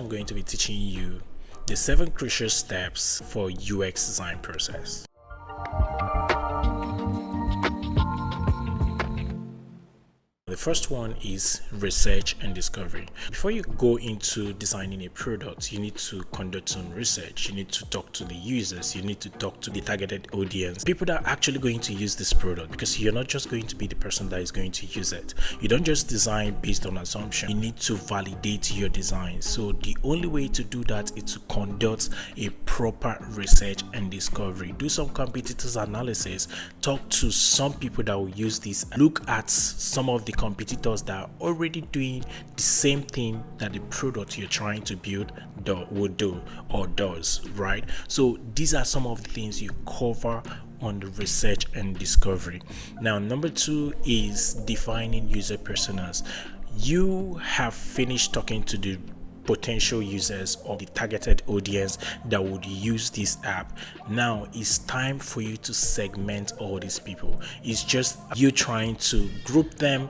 I'm going to be teaching you the 7 crucial steps for UX design process. The first one is research and discovery. Before you go into designing a product, you need to conduct some research. You need to talk to the users. You need to talk to the targeted audience, people that are actually going to use this product, because you're not just going to be the person that is going to use it. You don't just design based on assumption. You need to validate your design. So the only way to do that is to conduct a proper research and discovery. Do some competitors analysis. Talk to some people that will use this. Look at some of the competitors that are already doing the same thing that the product you're trying to build would do or does, right? So these are some of the things you cover on the research and discovery. Now, number 2 is defining user personas. You have finished talking to the potential users or the targeted audience that would use this app. Now it's time for you to segment all these people. It's just you trying to group them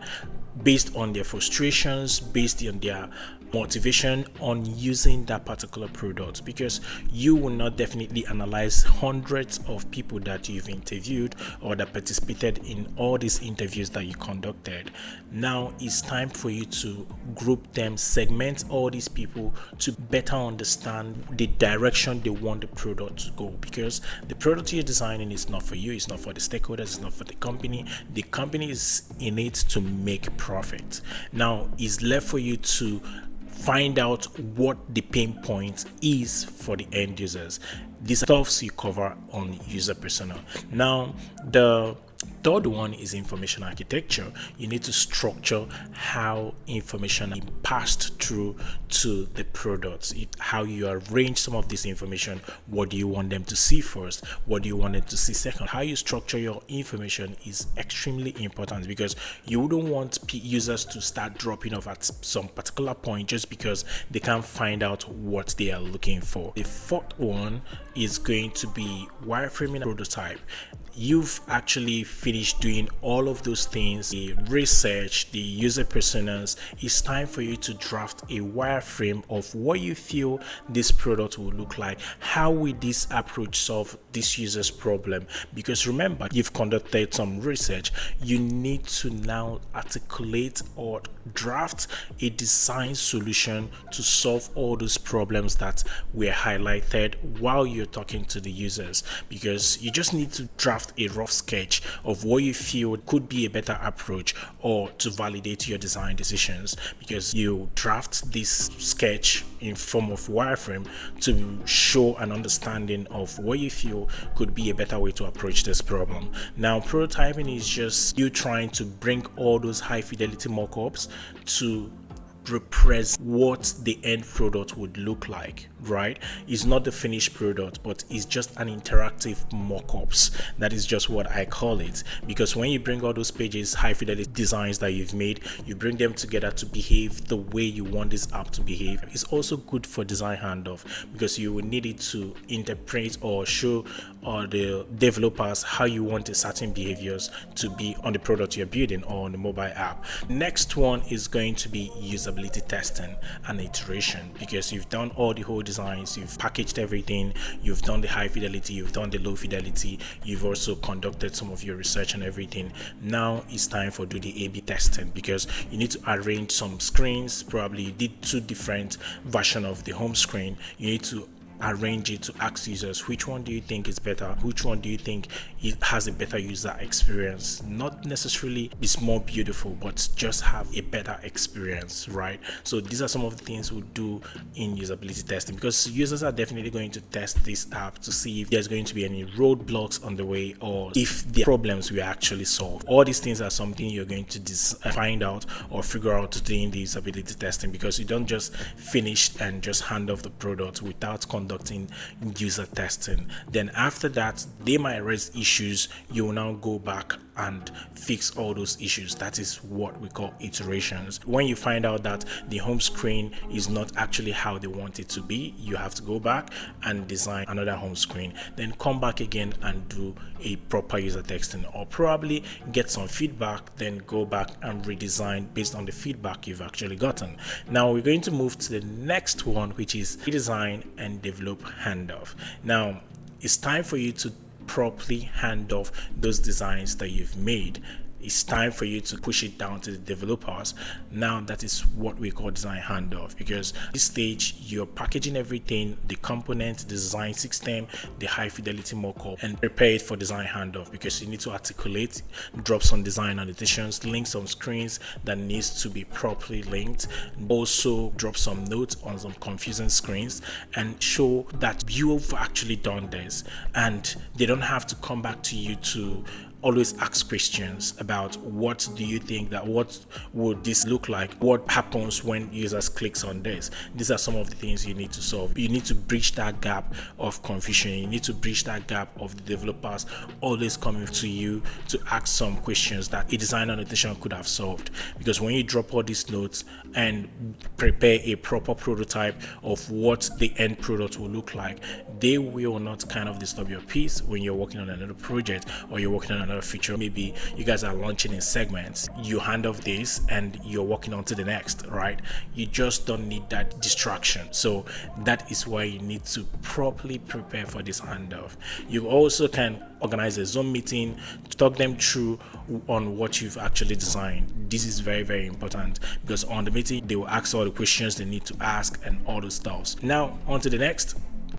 based on their frustrations, based on their motivation on using that particular product, because you will not definitely analyze hundreds of people that you've interviewed or that participated in all these interviews that you conducted. Now it's time for you to group them, segment all these people to better understand the direction they want the product to go, because the product you're designing is not for you, it's not for the stakeholders, it's not for the company. The company is in it to make profit. Now it's left for you to find out what the pain point is for the end users. These stuffs you cover on user persona. Now the third one is information architecture. You need to structure how information is passed through to the products, how you arrange some of this information. What do you want them to see first? What do you want them to see second? How you structure your information is extremely important, because you wouldn't want users to start dropping off at some particular point just because they can't find out what they are looking for. The fourth one is going to be wireframing prototype. You've actually finished doing all of those things, the research, the user personas. It's time for you to draft a wireframe of what you feel this product will look like. How will this approach solve this user's problem? Because remember, you've conducted some research. You need to now articulate or draft a design solution to solve all those problems that were highlighted while you're talking to the users, because you just need to draft a rough sketch of what you feel could be a better approach or to validate your design decisions, because you draft this sketch in form of wireframe to show an understanding of what you feel could be a better way to approach this problem. Now prototyping is just you trying to bring all those high fidelity mock-ups to represent what the end product would look like, right? It's not the finished product, but it's just an interactive mock-ups. That is just what I call it, because when you bring all those pages, high fidelity designs that you've made, you bring them together to behave the way you want this app to behave. It's also good for design handoff, because you will need it to interpret or show the developers how you want a certain behaviors to be on the product you're building or on the mobile app. Next one is going to be usability testing and iteration, because you've done all the whole designs, you've packaged everything, you've done the high fidelity, you've done the low fidelity, you've also conducted some of your research and everything. Now it's time for do the A/B testing, because you need to arrange some screens. Probably you did 2 different versions of the home screen. You need to arrange it to ask users, which one do you think is better, which one do you think it has a better user experience. Not necessarily it's more beautiful, but just have a better experience, right? So these are some of the things we do in usability testing, because users are definitely going to test this app to see if there's going to be any roadblocks on the way, or if the problems we actually solve. All these things are something you're going to find out or figure out during the usability testing, because you don't just finish and just hand off the product without conducting conducting user testing. Then after that, they might raise issues. You will now go back and fix all those issues. That is what we call iterations. When you find out that the home screen is not actually how they want it to be, you have to go back and design another home screen, then come back again and do a proper user testing, or probably get some feedback, then go back and redesign based on the feedback you've actually gotten. Now we're going to move to the next one, which is redesign and develop handoff. Now it's time for you to properly hand off those designs that you've made. It's time for you to push it down to the developers. Now that is what we call design handoff, because at this stage you're packaging everything, the components, the design system, the high fidelity mockup, and prepare it for design handoff, because you need to articulate, drop some design annotations, link some screens that needs to be properly linked, also drop some notes on some confusing screens and show that you've actually done this, and they don't have to come back to you to always ask questions about what do you think, that what would this look like, what happens when users clicks on this. These are some of the things you need to solve. You need to bridge that gap of confusion. You need to bridge that gap of the developers always coming to you to ask some questions that a design annotation could have solved. Because when you drop all these notes and prepare a proper prototype of what the end product will look like, they will not kind of disturb your peace when you're working on another project or you're working on another feature. Maybe you guys are launching in segments, you hand off this and you're working on to the next, right? You just don't need that distraction. So that is why you need to properly prepare for this handoff. You also can organize a Zoom meeting to talk them through on what you've actually designed. This is very, very important, because on the meeting they will ask all the questions they need to ask and all the stuff. Now on to the next.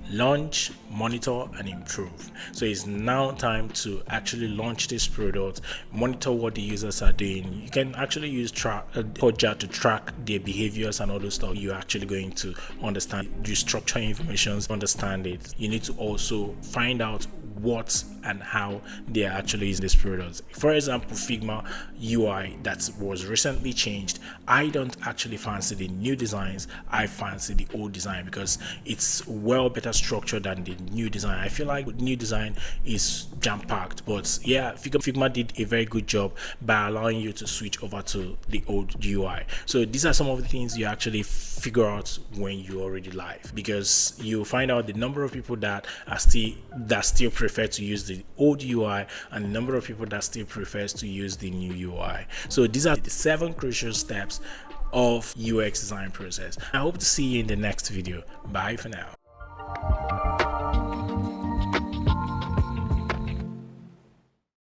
Launch, monitor, and improve. So it's now time to actually launch this product, monitor what the users are doing. You can actually use Hotjar to track their behaviors and all those stuff. You're actually going to understand, you structure information, understand it. You need to also find out what and how they are actually using this product. For example, Figma UI that was recently changed, I don't actually fancy the new designs, I fancy the old design, because it's well better structured than the new design. I feel like the new design is jam-packed, but yeah, Figma did a very good job by allowing you to switch over to the old UI. So these are some of the things you actually figure out when you're already live, because you find out the number of people that still prefer to use the old UI and the number of people that still prefers to use the new UI. So these are the 7 crucial steps of UX design process. I hope to see you in the next video. Bye for now.